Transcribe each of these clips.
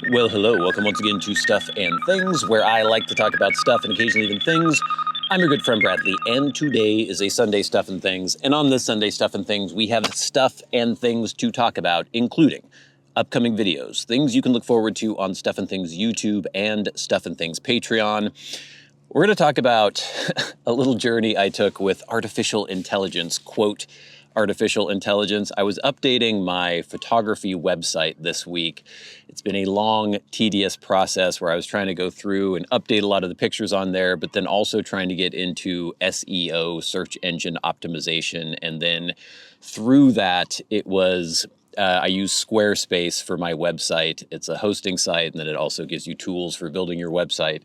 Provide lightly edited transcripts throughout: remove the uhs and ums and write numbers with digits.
Well, hello, welcome once again to Stuff and Things, where I like to talk about stuff and occasionally even things. I'm your good friend Bradley, and today is a Sunday Stuff and Things, and on this Sunday Stuff and Things, we have stuff and things to talk about, including upcoming videos, things you can look forward to on Stuff and Things YouTube and Stuff and Things Patreon. We're going to talk about a little journey I took with artificial intelligence, quote, artificial intelligence. I was updating my photography website this week. It's been a long, tedious process where I was trying to go through and update a lot of the pictures on there, but then also trying to get into SEO, search engine optimization. And then through that, it was, I use Squarespace for my website. It's a hosting site, and then it also gives you tools for building your website.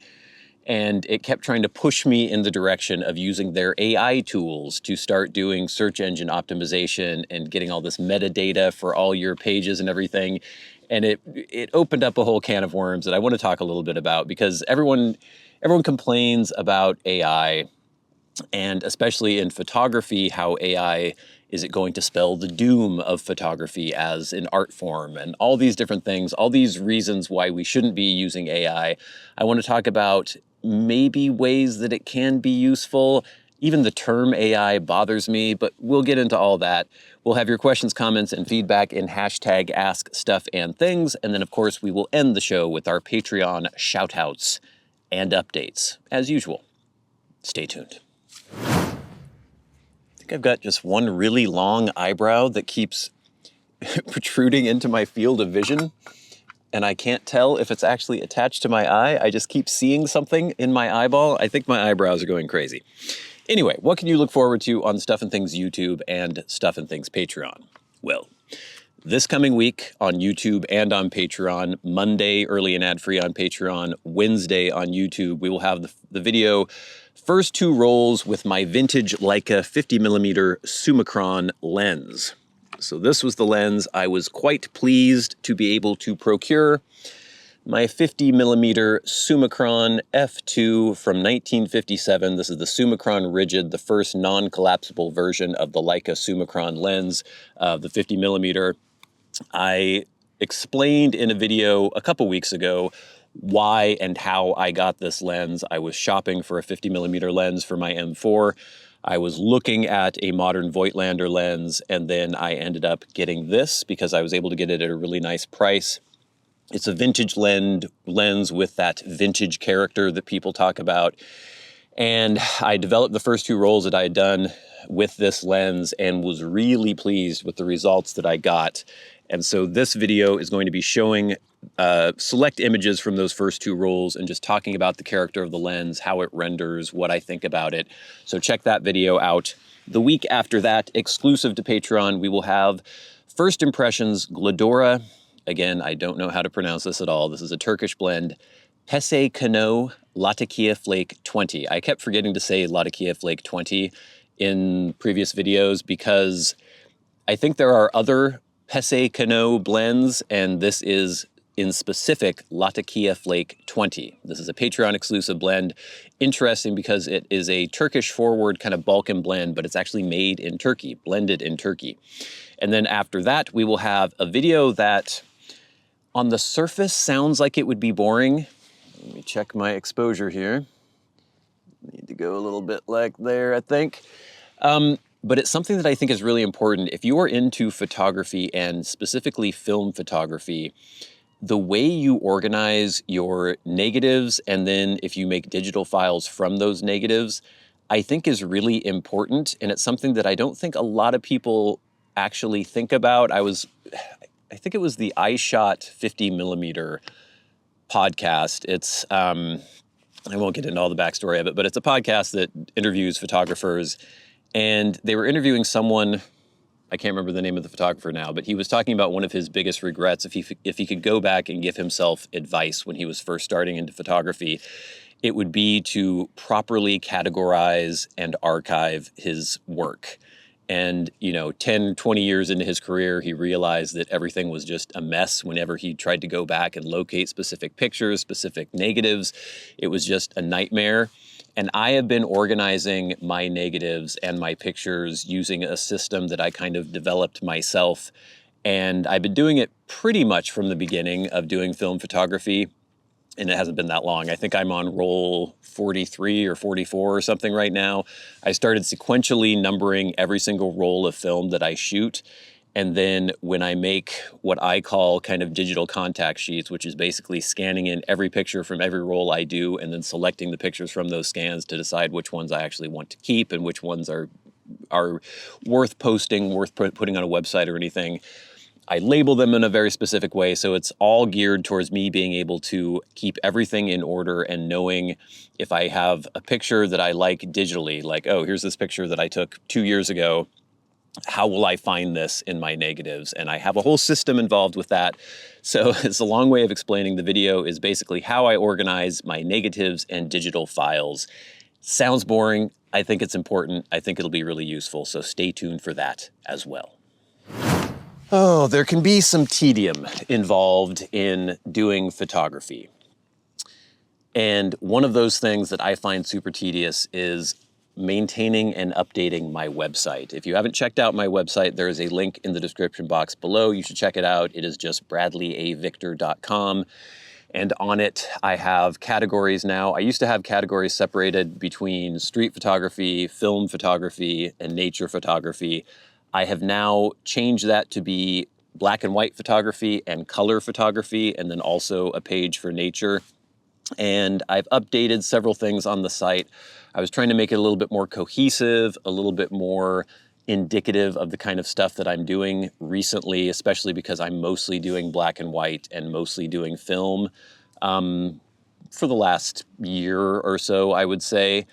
And it kept trying to push me in the direction of using their AI tools to start doing search engine optimization and getting all this metadata for all your pages and everything. And it opened up a whole can of worms that I want to talk a little bit about, because everyone complains about AI, and especially in photography, how AI is it going to spell the doom of photography as an art form, and all these different things, all these reasons why we shouldn't be using AI. I want to talk about maybe ways that it can be useful. Even the term AI bothers me, but we'll get into all that. We'll have your questions, comments, and feedback in hashtag askstuffandthings. And then, of course, we will end the show with our Patreon shoutouts and updates, as usual. Stay tuned. I think I've got just one really long eyebrow that keeps protruding into my field of vision, and I can't tell if it's actually attached to my eye. I just keep seeing something in my eyeball. I think my eyebrows are going crazy. Anyway, what can you look forward to on Stuff and Things YouTube and Stuff and Things Patreon? Well, this coming week on YouTube and on Patreon, Monday early and ad-free on Patreon, Wednesday on YouTube, we will have the video first two rolls with my vintage Leica 50mm Summicron lens. So this was the lens I was quite pleased to be able to procure. My 50mm Summicron f2 from 1957. This is the Summicron Rigid, the first non-collapsible version of the Leica Summicron lens, the 50mm. I explained in a video a couple weeks ago why and how I got this lens. I was shopping for a 50mm lens for my M4. I was looking at a modern Voigtlander lens, and then I ended up getting this because I was able to get it at a really nice price. It's a vintage lens with that vintage character that people talk about. And I developed the first two rolls that I had done with this lens and was really pleased with the results that I got. And so this video is going to be showing select images from those first two rolls and just talking about the character of the lens, how it renders, what I think about it. So check that video out. The week after that, exclusive to Patreon, we will have First Impressions Gladora. Again, I don't know how to pronounce this at all. This is a Turkish blend. Pesse Canoe Latakia Flake 20. I kept forgetting to say Latakia Flake 20 in previous videos because I think there are other Pesse Canoe blends, and this is in specific Latakia Flake 20. This is a Patreon exclusive blend. Interesting because it is a Turkish forward kind of Balkan blend, but it's actually made in Turkey, blended in Turkey. And then after that, we will have a video that on the surface sounds like it would be boring. Let me check my exposure here. Need to go a little bit like there, I think. But it's something that I think is really important. If you are into photography and specifically film photography, the way you organize your negatives, and then if you make digital files from those negatives, I think is really important. And it's something that I don't think a lot of people actually think about. I think it was the iShot 50mm podcast. It's, I won't get into all the backstory of it, but it's a podcast that interviews photographers. And they were interviewing someone, I can't remember the name of the photographer now, but he was talking about one of his biggest regrets. If he could go back and give himself advice when he was first starting into photography, it would be to properly categorize and archive his work. And, 10, 20 years into his career, he realized that everything was just a mess whenever he tried to go back and locate specific pictures, specific negatives. It was just a nightmare. And I have been organizing my negatives and my pictures using a system that I kind of developed myself. And I've been doing it pretty much from the beginning of doing film photography, and it hasn't been that long. I think I'm on roll 43 or 44 or something right now. I started sequentially numbering every single roll of film that I shoot. And then when I make what I call kind of digital contact sheets, which is basically scanning in every picture from every roll I do and then selecting the pictures from those scans to decide which ones I actually want to keep and which ones are worth posting, worth putting on a website or anything. I label them in a very specific way, so it's all geared towards me being able to keep everything in order and knowing if I have a picture that I like digitally, like, oh, here's this picture that I took 2 years ago, how will I find this in my negatives? And I have a whole system involved with that. So it's a long way of explaining. The video is basically how I organize my negatives and digital files. Sounds boring. I think it's important. I think it'll be really useful. So stay tuned for that as well. Oh, there can be some tedium involved in doing photography. And one of those things that I find super tedious is maintaining and updating my website. If you haven't checked out my website, there is a link in the description box below. You should check it out. It is just bradleyavictor.com. And on it, I have categories now. I used to have categories separated between street photography, film photography, and nature photography. I have now changed that to be black and white photography and color photography, and then also a page for nature. And I've updated several things on the site. I was trying to make it a little bit more cohesive, a little bit more indicative of the kind of stuff that I'm doing recently, especially because I'm mostly doing black and white and mostly doing film for the last year or so, I would say.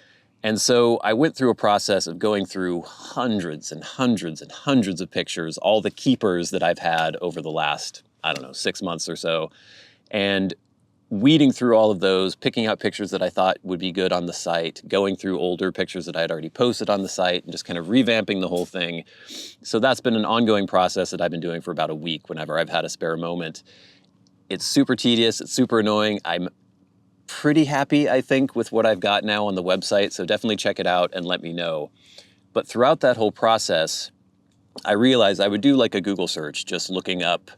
And so I went through a process of going through hundreds and hundreds and hundreds of pictures, all the keepers that I've had over the last, 6 months or so, and weeding through all of those, picking out pictures that I thought would be good on the site, going through older pictures that I had already posted on the site, and just kind of revamping the whole thing. So that's been an ongoing process that I've been doing for about a week whenever I've had a spare moment. It's super tedious, it's super annoying. I'm pretty happy, I think, with what I've got now on the website, so definitely check it out and let me know. But throughout that whole process, I realized I would do like a Google search, just looking up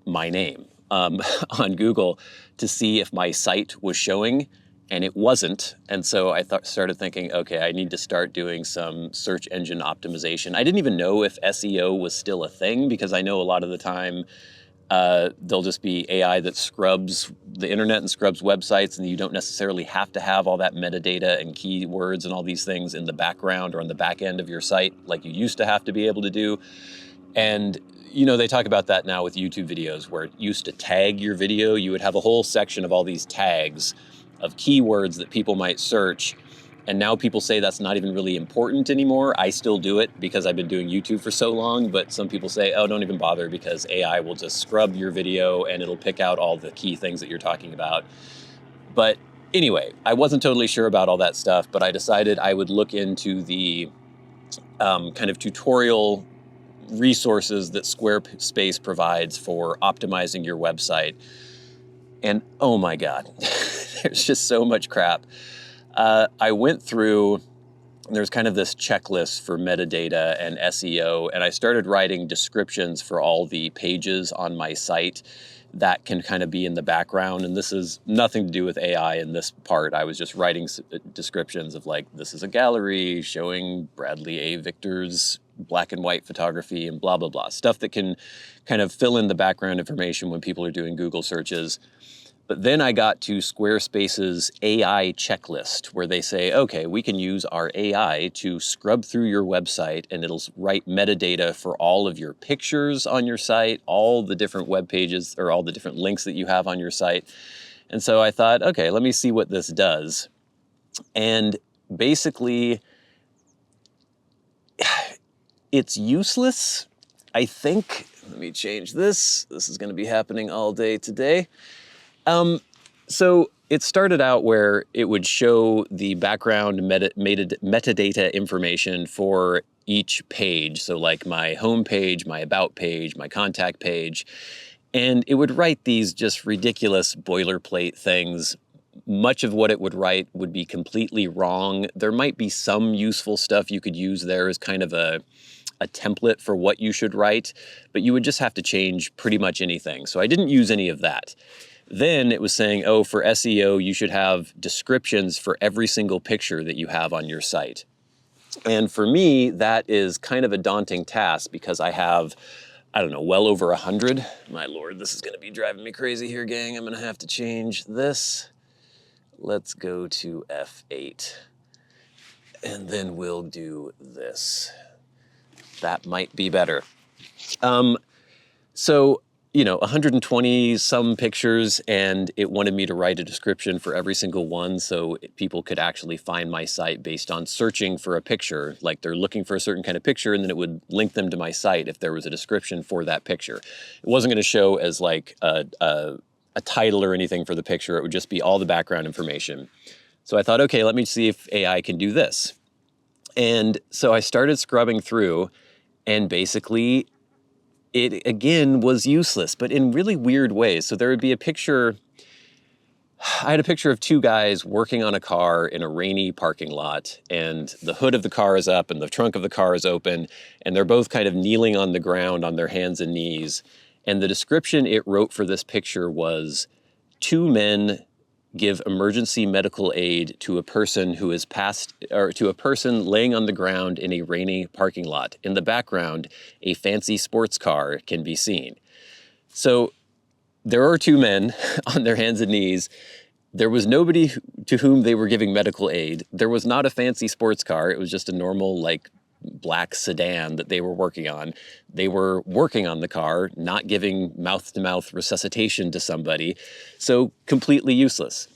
my name on Google to see if my site was showing, and it wasn't. And so I started thinking, okay, I need to start doing some search engine optimization. I didn't even know if SEO was still a thing, because I know a lot of the time there'll just be AI that scrubs the internet and scrubs websites, and you don't necessarily have to have all that metadata and keywords and all these things in the background or on the back end of your site like you used to have to be able to do. And they talk about that now with YouTube videos, where it used to tag your video. You would have a whole section of all these tags of keywords that people might search. And now people say that's not even really important anymore. I still do it because I've been doing YouTube for so long, but some people say, oh, don't even bother because AI will just scrub your video and it'll pick out all the key things that you're talking about. But anyway, I wasn't totally sure about all that stuff, but I decided I would look into the kind of tutorial resources that Squarespace provides for optimizing your website. And oh my God, there's just so much crap. I went through, there's kind of this checklist for metadata and SEO, and I started writing descriptions for all the pages on my site that can kind of be in the background. And this is nothing to do with AI in this part. I was just writing descriptions of like, this is a gallery showing Bradley A. Victor's black and white photography and blah, blah, blah. Stuff that can kind of fill in the background information when people are doing Google searches. But then I got to Squarespace's AI checklist, where they say, okay, we can use our AI to scrub through your website, and it'll write metadata for all of your pictures on your site, all the different web pages or all the different links that you have on your site. And so I thought, okay, let me see what this does. And basically, it's useless, I think. Let me change this. This is going to be happening all day today. So it started out where it would show the background metadata information for each page. So like my home page, my about page, my contact page. And it would write these just ridiculous boilerplate things. Much of what it would write would be completely wrong. There might be some useful stuff you could use there as kind of a a template for what you should write, but you would just have to change pretty much anything. So I didn't use any of that. Then it was saying, oh, for SEO, you should have descriptions for every single picture that you have on your site. And for me, that is kind of a daunting task because I have, I don't know, well over 100. My Lord, this is going to be driving me crazy here, gang. I'm going to have to change this. Let's go to F8. And then we'll do this. That might be better. So, you know, 120 some pictures, and it wanted me to write a description for every single one so people could actually find my site based on searching for a picture. Like they're looking for a certain kind of picture, and then it would link them to my site if there was a description for that picture. It wasn't going to show as like a title or anything for the picture. It would just be all the background information. So I thought, okay, let me see if AI can do this. And so I started scrubbing through, and basically it again was useless, but in really weird ways. So there would be a picture, I had a picture of two guys working on a car in a rainy parking lot, and the hood of the car is up and the trunk of the car is open, and they're both kind of kneeling on the ground on their hands and knees. And the description it wrote for this picture was, two men give emergency medical aid to a person who is passed, or to a person laying on the ground in a rainy parking lot. In the background, a fancy sports car can be seen. So there are two men on their hands and knees. There was nobody to whom they were giving medical aid. There was not a fancy sports car. It was just a normal, like, black sedan that they were working on. They were working on the car, not giving mouth-to-mouth resuscitation to somebody. So completely useless.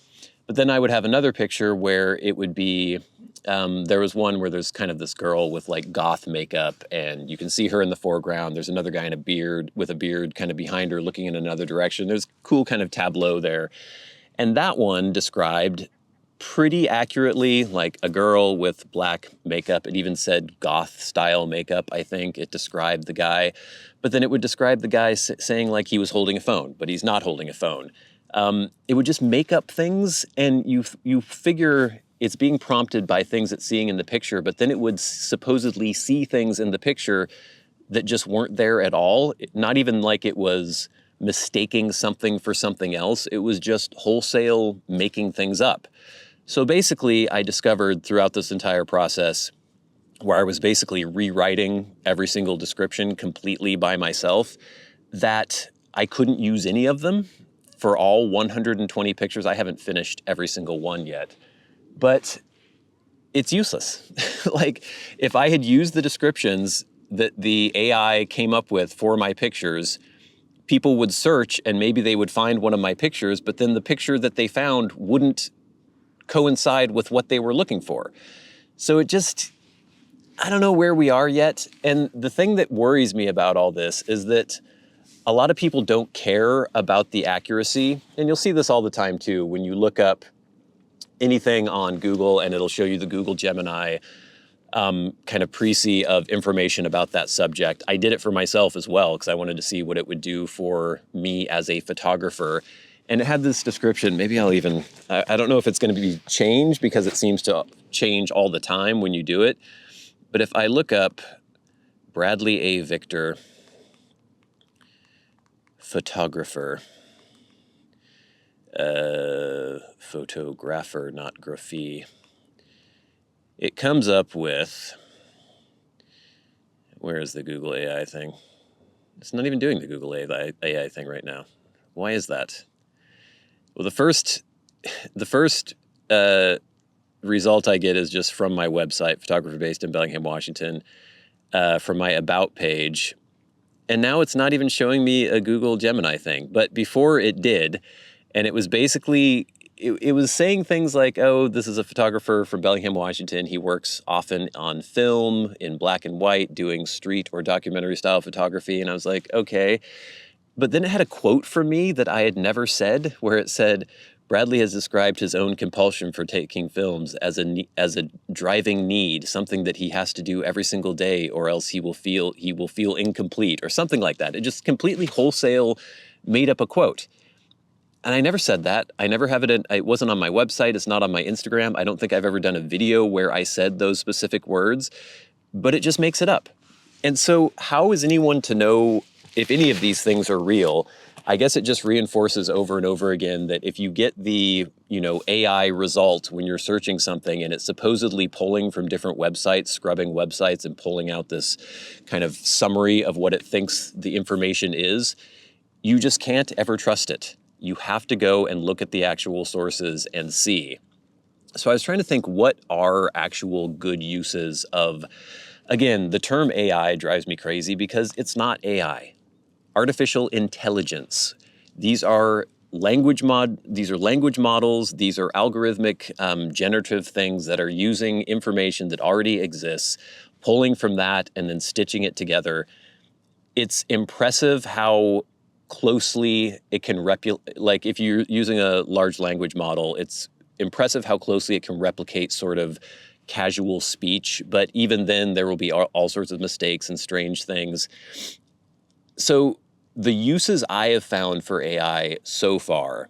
But then I would have another picture where it would be, there was one where there's kind of this girl with like goth makeup, and you can see her in the foreground. There's another guy in a beard with a beard kind of behind her looking in another direction. There's cool kind of tableau there. And that one described pretty accurately like a girl with black makeup. It even said goth style makeup, I think. It described the guy. But then it would describe the guy saying like he was holding a phone, but he's not holding a phone. It would just make up things, and you figure it's being prompted by things it's seeing in the picture, but then it would supposedly see things in the picture that just weren't there at all. Not even like it was mistaking something for something else. It was just wholesale making things up. So basically, I discovered throughout this entire process, where I was basically rewriting every single description completely by myself, that I couldn't use any of them for all 120 pictures. I haven't finished every single one yet, but it's useless. Like, if I had used the descriptions that the AI came up with for my pictures, people would search and maybe they would find one of my pictures, but then the picture that they found wouldn't coincide with what they were looking for. So it just, I don't know where we are yet. And the thing that worries me about all this is that a lot of people don't care about the accuracy. And you'll see this all the time too, when you look up anything on Google and it'll show you the Google Gemini kind of précis of information about that subject. I did it for myself as well because I wanted to see what it would do for me as a photographer. And it had this description. Maybe I'll even, I don't know if it's going to be changed because it seems to change all the time when you do it. But if I look up Bradley A. Victor, photographer, photographer, not graphy, it comes up with, where is the Google AI thing? It's not even doing the Google AI thing right now. Why is that? Well, the first result I get is just from my website, photographer based in Bellingham, Washington, from my About page. And now it's not even showing me a Google Gemini thing. But before it did, and it was basically, it was saying things like, oh, this is a photographer from Bellingham, Washington. He works often on film, in black and white, doing street or documentary style photography. And I was like, okay. But then it had a quote from me that I had never said, where it said, Bradley has described his own compulsion for taking films as a driving need, something that he has to do every single day, or else he will feel incomplete, or something like that. It just completely wholesale made up a quote. And I never said that. I never have it. It wasn't on my website. It's not on my Instagram. I don't think I've ever done a video where I said those specific words, but it just makes it up. And so how is anyone to know if any of these things are real? I guess it just reinforces over and over again that if you get the, AI result when you're searching something and it's supposedly pulling from different websites, scrubbing websites and pulling out this kind of summary of what it thinks the information is, you just can't ever trust it. You have to go and look at the actual sources and see. So I was trying to think, what are actual good uses of, again, the term AI drives me crazy because it's not AI. Artificial intelligence. These are language models, these are algorithmic generative things that are using information that already exists, pulling from that and then stitching it together. It's impressive how closely it can like if you're using a large language model, it's impressive how closely it can replicate sort of casual speech, but even then there will be all sorts of mistakes and strange things. So the uses I have found for AI so far,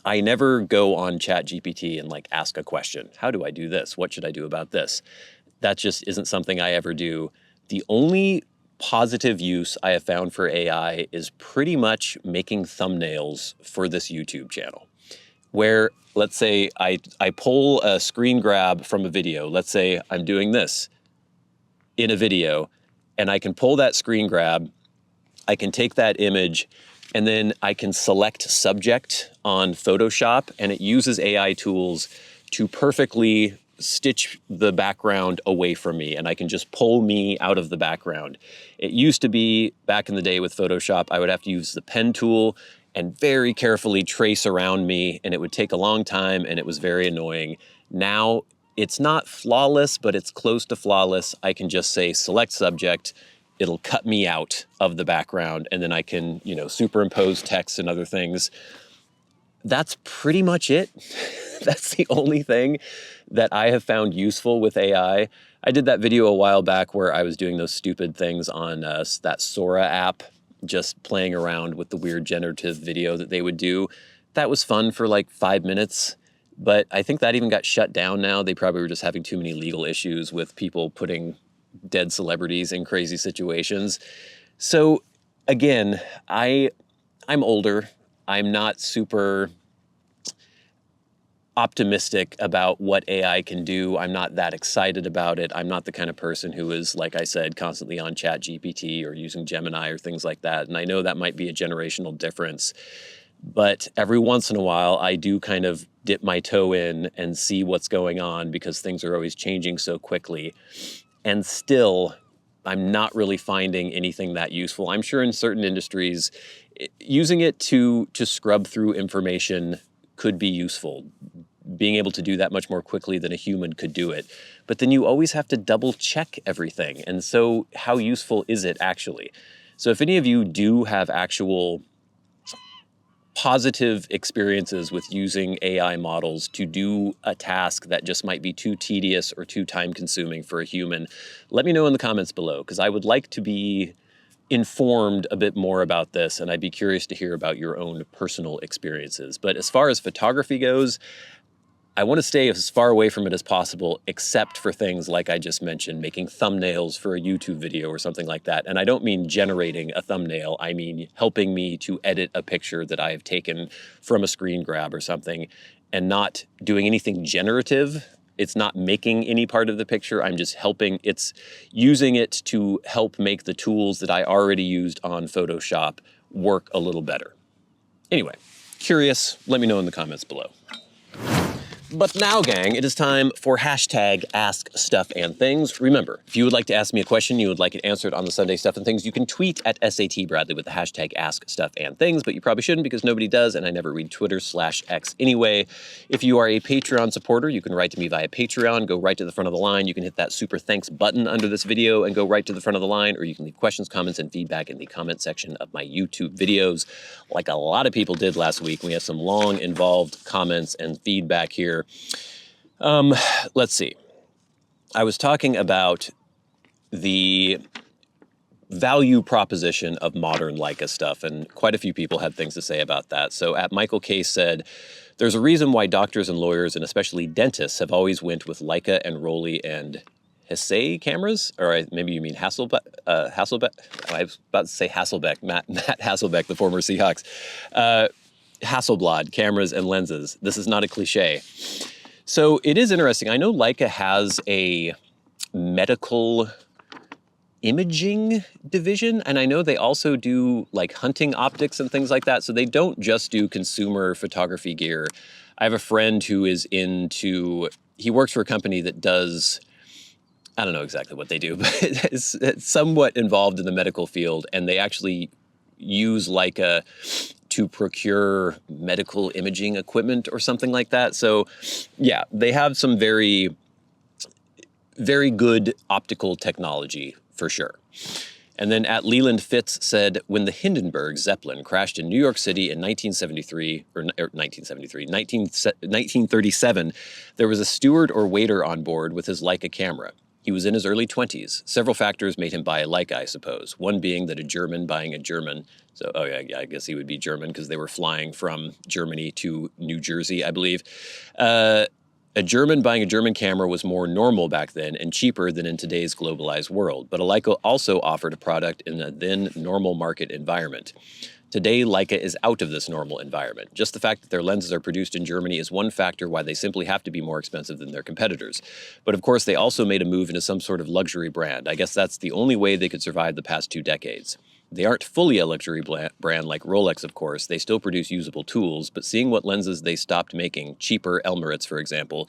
I never go on ChatGPT and like ask a question. How do I do this? What should I do about this? That just isn't something I ever do. The only positive use I have found for AI is pretty much making thumbnails for this YouTube channel, where let's say I pull a screen grab from a video. Let's say I'm doing this in a video and I can pull that screen grab, I can take that image, and then I can select subject on Photoshop, and it uses AI tools to perfectly stitch the background away from me, and I can just pull me out of the background. It used to be, back in the day with Photoshop, I would have to use the pen tool and very carefully trace around me, and it would take a long time, and it was very annoying. Now, it's not flawless, but it's close to flawless. I can just say select subject, it'll cut me out of the background, and then I can, superimpose text and other things. That's pretty much it. That's the only thing that I have found useful with AI. I did that video a while back where I was doing those stupid things on that Sora app, just playing around with the weird generative video that they would do. That was fun for like 5 minutes, but I think that even got shut down now. They probably were just having too many legal issues with people putting dead celebrities in crazy situations. So again, I'm older. I'm not super optimistic about what AI can do. I'm not that excited about it. I'm not the kind of person who is, like I said, constantly on ChatGPT or using Gemini or things like that. And I know that might be a generational difference, but every once in a while I do kind of dip my toe in and see what's going on because things are always changing so quickly. And still, I'm not really finding anything that useful. I'm sure in certain industries, using it to scrub through information could be useful, being able to do that much more quickly than a human could do it. But then you always have to double check everything. And so how useful is it actually? So if any of you do have actual positive experiences with using AI models to do a task that just might be too tedious or too time-consuming for a human, let me know in the comments below, because I would like to be informed a bit more about this, and I'd be curious to hear about your own personal experiences. But as far as photography goes, I want to stay as far away from it as possible, except for things like I just mentioned, making thumbnails for a YouTube video or something like that. And I don't mean generating a thumbnail. I mean helping me to edit a picture that I have taken from a screen grab or something, and not doing anything generative. It's not making any part of the picture. I'm just helping. It's using it to help make the tools that I already used on Photoshop work a little better. Anyway, curious? Let me know in the comments below. But now, gang, it is time for hashtag #AskStuffandThings. Remember, if you would like to ask me a question, you would like it answered on the Sunday Stuff and Things, you can tweet at SATBradley with the hashtag #AskStuffandThings, but you probably shouldn't because nobody does, and I never read Twitter/X anyway. If you are a Patreon supporter, you can write to me via Patreon. Go right to the front of the line. You can hit that super thanks button under this video and go right to the front of the line, or you can leave questions, comments, and feedback in the comment section of my YouTube videos, like a lot of people did last week. We have some long, involved comments and feedback here. Let's see. I was talking about the value proposition of modern Leica stuff, and quite a few people had things to say about that. So at Michael K said, there's a reason why doctors and lawyers, and especially dentists, have always went with Leica and Rolly and Pesse cameras, or maybe you mean Hasselbeck. I was about to say Hasselbeck, Matt Hasselbeck, the former Seahawks. Hasselblad cameras and lenses. This is not a cliche. So it is interesting. I know Leica has a medical imaging division, and I know they also do like hunting optics and things like that. So they don't just do consumer photography gear. I have a friend who is he works for a company that does, I don't know exactly what they do, but it's somewhat involved in the medical field, and they actually use Leica to procure medical imaging equipment or something like that. So yeah, they have some very, very good optical technology for sure. And then at Leland Fitz said, when the Hindenburg Zeppelin crashed in New York City in 1937, there was a steward or waiter on board with his Leica camera. He was in his early 20s. Several factors made him buy a Leica, I suppose. One being that a German buying a German, so oh yeah, I guess he would be German because they were flying from Germany to New Jersey, I believe. A German buying a German camera was more normal back then and cheaper than in today's globalized world, but a Leica also offered a product in a then normal market environment. Today, Leica is out of this normal environment. Just the fact that their lenses are produced in Germany is one factor why they simply have to be more expensive than their competitors. But of course, they also made a move into some sort of luxury brand. I guess that's the only way they could survive the past 2 decades. They aren't fully a luxury brand like Rolex, of course. They still produce usable tools, but seeing what lenses they stopped making, cheaper Elmerits, for example,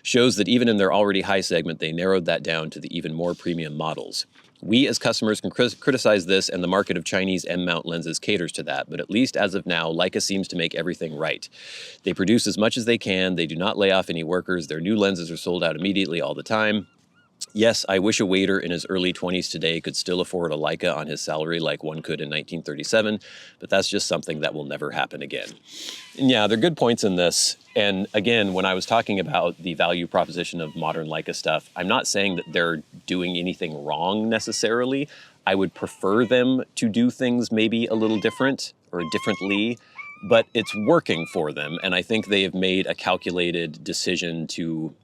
shows that even in their already high segment, they narrowed that down to the even more premium models. We as customers can criticize this, and the market of Chinese M-mount lenses caters to that, but at least as of now, Leica seems to make everything right. They produce as much as they can, they do not lay off any workers, their new lenses are sold out immediately all the time. Yes, I wish a waiter in his early 20s today could still afford a Leica on his salary like one could in 1937, but that's just something that will never happen again. And yeah, there are good points in this. And again, when I was talking about the value proposition of modern Leica stuff, I'm not saying that they're doing anything wrong necessarily. I would prefer them to do things maybe a little different or differently, but it's working for them. And I think they have made a calculated decision to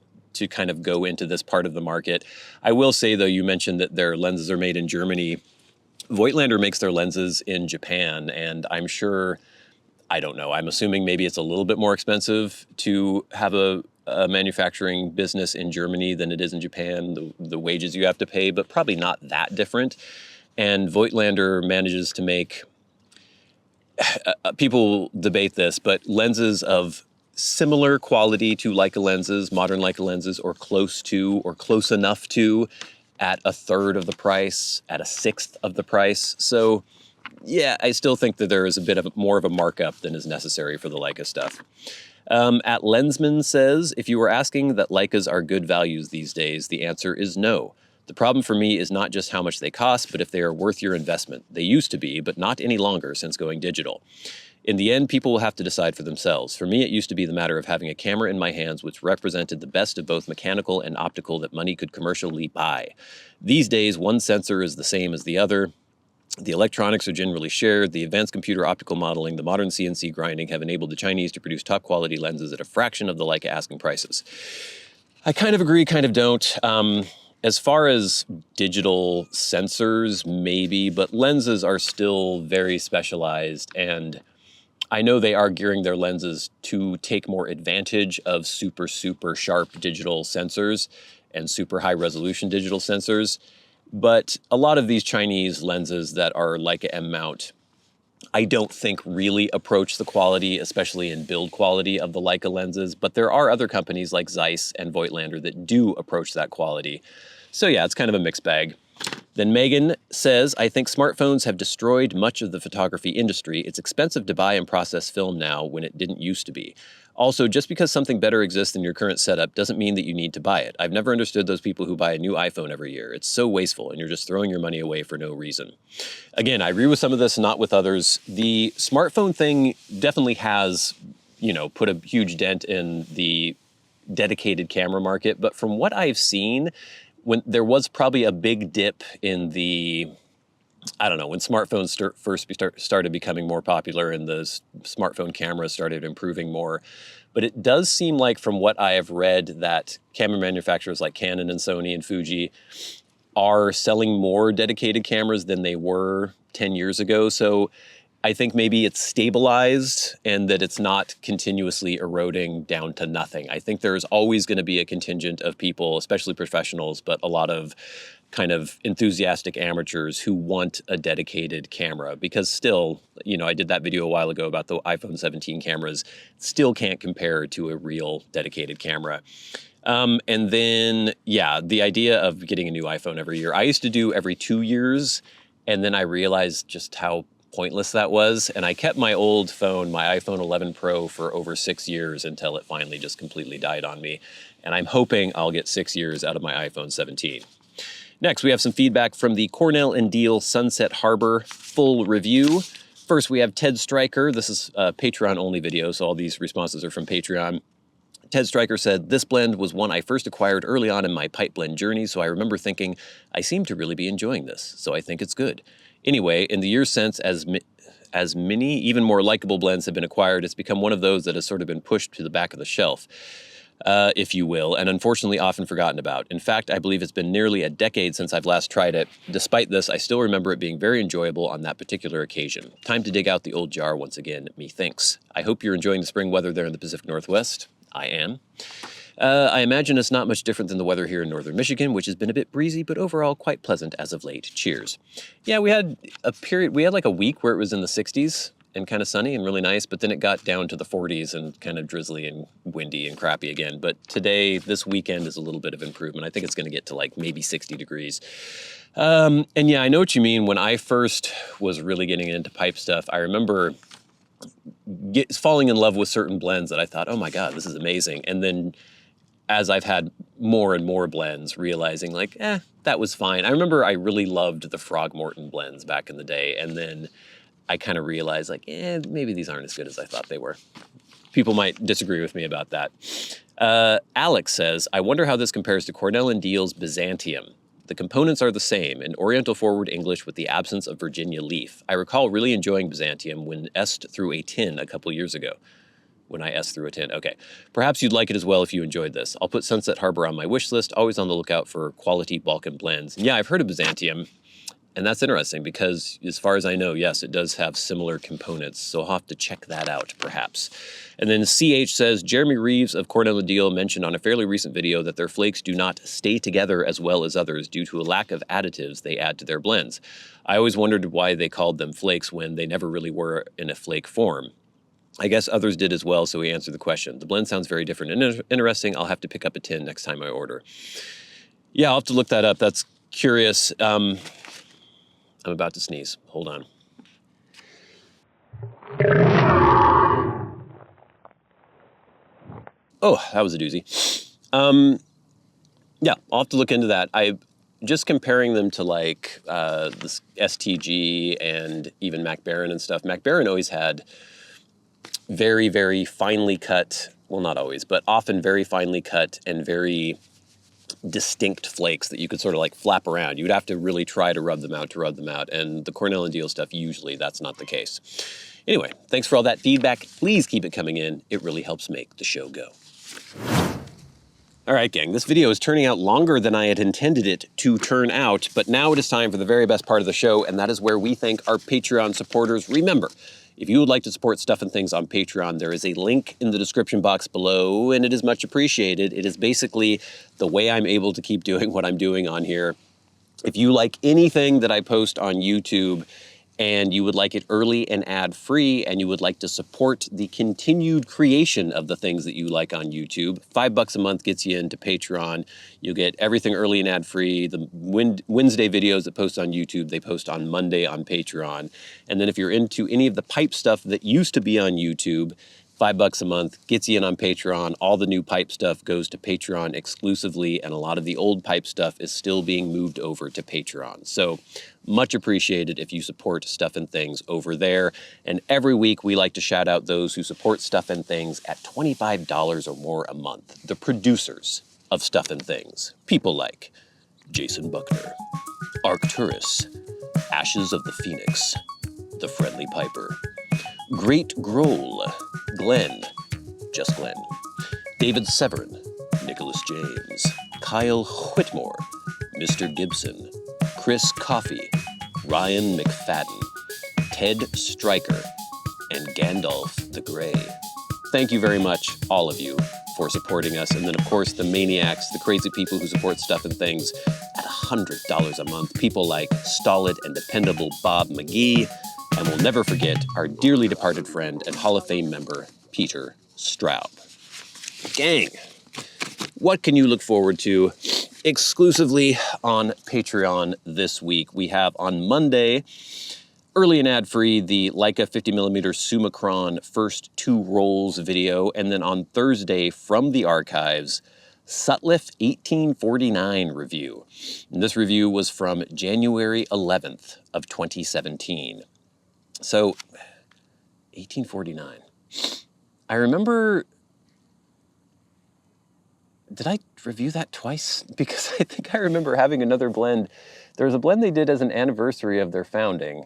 kind of go into this part of the market. I will say, though, you mentioned that their lenses are made in Germany. Voigtlander makes their lenses in Japan, and I'm sure, I don't know, I'm assuming maybe it's a little bit more expensive to have a manufacturing business in Germany than it is in Japan, the wages you have to pay, but probably not that different. And Voigtlander manages to make, people debate this, but lenses of similar quality to Leica lenses, modern Leica lenses, or close to, or close enough to, at a third of the price, at a sixth of the price. So yeah, I still think that there is a bit of more of a markup than is necessary for the Leica stuff. At Lensman says, if you were asking that Leicas are good values these days, the answer is no. The problem for me is not just how much they cost, but if they are worth your investment. They used to be, but not any longer since going digital. In the end, people will have to decide for themselves. For me, it used to be the matter of having a camera in my hands which represented the best of both mechanical and optical that money could commercially buy. These days, one sensor is the same as the other. The electronics are generally shared. The advanced computer optical modeling, the modern CNC grinding have enabled the Chinese to produce top-quality lenses at a fraction of the Leica asking prices. I kind of agree, kind of don't. As far as digital sensors, maybe, but lenses are still very specialized, and I know they are gearing their lenses to take more advantage of super, super sharp digital sensors and super high resolution digital sensors. But a lot of these Chinese lenses that are Leica M mount, I don't think really approach the quality, especially in build quality, of the Leica lenses. But there are other companies like Zeiss and Voigtlander that do approach that quality. So yeah, it's kind of a mixed bag. Then Megan says, I think smartphones have destroyed much of the photography industry. It's expensive to buy and process film now when it didn't used to be. Also, just because something better exists than your current setup doesn't mean that you need to buy it. I've never understood those people who buy a new iPhone every year. It's so wasteful, and you're just throwing your money away for no reason. Again, I agree with some of this, not with others. The smartphone thing definitely has, put a huge dent in the dedicated camera market. But from what I've seen, when there was probably a big dip in the I don't know, when smartphones started becoming more popular and the smartphone cameras started improving more. But it does seem like, from what I have read, that camera manufacturers like Canon and Sony and Fuji are selling more dedicated cameras than they were 10 years ago. So I think maybe it's stabilized and that it's not continuously eroding down to nothing. I think there's always going to be a contingent of people, especially professionals, but a lot of kind of enthusiastic amateurs who want a dedicated camera, because still, you know, I did that video a while ago about the iPhone 17 cameras, still can't compare to a real dedicated camera. And then, yeah, the idea of getting a new iPhone every year. I used to do every 2 years, and then I realized just how pointless that was. And I kept my old phone, my iPhone 11 Pro, for over 6 years until it finally just completely died on me. And I'm hoping I'll get 6 years out of my iPhone 17. Next, we have some feedback from the Cornell and Diehl Sunset Harbor full review. First, we have Ted Stryker. This is a Patreon-only video, so all these responses are from Patreon. Ted Stryker said, "This blend was one I first acquired early on in my pipe blend journey, so I remember thinking, I seem to really be enjoying this, so I think it's good. Anyway, in the years since, as many, even more likable blends have been acquired, it's become one of those that has sort of been pushed to the back of the shelf, if you will, and unfortunately often forgotten about. In fact, I believe it's been nearly a decade since I've last tried it. Despite this, I still remember it being very enjoyable on that particular occasion. Time to dig out the old jar once again, methinks. I hope you're enjoying the spring weather there in the Pacific Northwest. I am. I imagine it's not much different than the weather here in northern Michigan, which has been a bit breezy, but overall quite pleasant as of late. Cheers." Yeah, we had like a week where it was in the 60s and kind of sunny and really nice, but then it got down to the 40s and kind of drizzly and windy and crappy again. But today, this weekend, is a little bit of improvement. I think it's going to get to like maybe 60 degrees. And yeah, I know what you mean. When I first was really getting into pipe stuff, I remember falling in love with certain blends that I thought, oh my God, this is amazing. And then as I've had more and more blends, realizing like, that was fine. I remember I really loved the Frogmorton blends back in the day. And then I kind of realized like, maybe these aren't as good as I thought they were. People might disagree with me about that. Alex says, "I wonder how this compares to Cornell and Diehl's Byzantium. The components are the same, an Oriental forward English with the absence of Virginia leaf. I recall really enjoying Byzantium when S through a tin a couple years ago." When I S through a tin, okay. "Perhaps you'd like it as well if you enjoyed this. I'll put Sunset Harbor on my wish list, always on the lookout for quality Balkan blends." And yeah, I've heard of Byzantium, and that's interesting because as far as I know, yes, it does have similar components, so I'll have to check that out perhaps. And then CH says, "Jeremy Reeves of Cornell and Diehl mentioned on a fairly recent video that their flakes do not stay together as well as others due to a lack of additives they add to their blends. I always wondered why they called them flakes when they never really were in a flake form. I guess others did as well, so he answered the question. The blend sounds very different and interesting. I'll have to pick up a tin next time I order." Yeah, I'll have to look that up. That's curious. I'm about to sneeze. Hold on. Oh, that was a doozy. Yeah, I'll have to look into that. Just comparing them to like this STG and even McFadin and stuff. McFadin always had very, very finely cut, well, not always, but often very finely cut and very distinct flakes that you could sort of like flap around. You would have to really try to rub them out. And the Cornell and Diehl stuff, usually that's not the case. Anyway, thanks for all that feedback. Please keep it coming in. It really helps make the show go. All right, gang, this video is turning out longer than I had intended it to turn out, but now it is time for the very best part of the show, and that is where we thank our Patreon supporters. Remember, if you would like to support Stuff and Things on Patreon, there is a link in the description box below, and it is much appreciated. It is basically the way I'm able to keep doing what I'm doing on here. If you like anything that I post on YouTube, and you would like it early and ad-free, and you would like to support the continued creation of the things that you like on YouTube, $5 a month gets you into Patreon. You'll get everything early and ad-free. The Wednesday videos that post on YouTube, they post on Monday on Patreon. And then if you're into any of the pipe stuff that used to be on YouTube, $5 a month gets you in on Patreon. All the new pipe stuff goes to Patreon exclusively, and a lot of the old pipe stuff is still being moved over to Patreon. So much appreciated if you support Stuff and Things over there. And every week we like to shout out those who support Stuff and Things at $25 or more a month. The producers of Stuff and Things. People like Jason Buckner, Arcturus, Ashes of the Phoenix, The Friendly Piper, GreatGrol, Glenn, just Glenn, David Severin, Nicholas James, Kyle Whitmore, Mr. Gibson, Chris Caughey, Ryan McFadin, Ted Stryker, and GandalfTheGrey. Thank you very much, all of you, for supporting us. And then, of course, the Maniacs, the crazy people who support Stuff and Things at $100 a month. People like stolid and dependable Bob Magee. And we'll never forget our dearly departed friend and Hall of Fame member, Peter Straub. Gang, what can you look forward to exclusively on Patreon this week? We have on Monday, early and ad-free, the Leica 50mm Summicron first 2 rolls video, and then on Thursday, from the archives, Sutliff 1849 review. And this review was from January 11th of 2017. So, 1849. I remember... Did I review that twice? Because I think I remember having another blend. There was a blend they did as an anniversary of their founding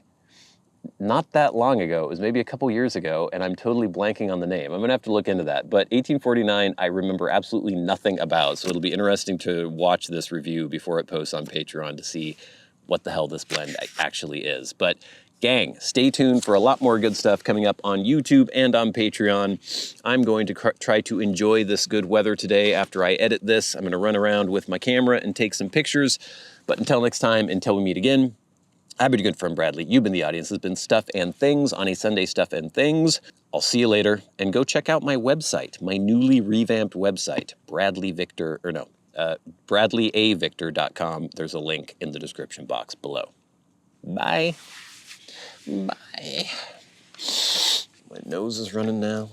not that long ago. It was maybe a couple years ago, and I'm totally blanking on the name. I'm gonna have to look into that. But 1849, I remember absolutely nothing about, so it'll be interesting to watch this review before it posts on Patreon to see what the hell this blend actually is. But gang, stay tuned for a lot more good stuff coming up on YouTube and on Patreon. I'm going to try to enjoy this good weather today after I edit this. I'm gonna run around with my camera and take some pictures. But until next time, until we meet again, I've been your good friend Bradley. You've been the audience. This has been Stuff and Things on a Sunday Stuff and Things. I'll see you later, and go check out my website, my newly revamped website, bradleyavictor.com. There's a link in the description box below. Bye. Bye. My nose is running now.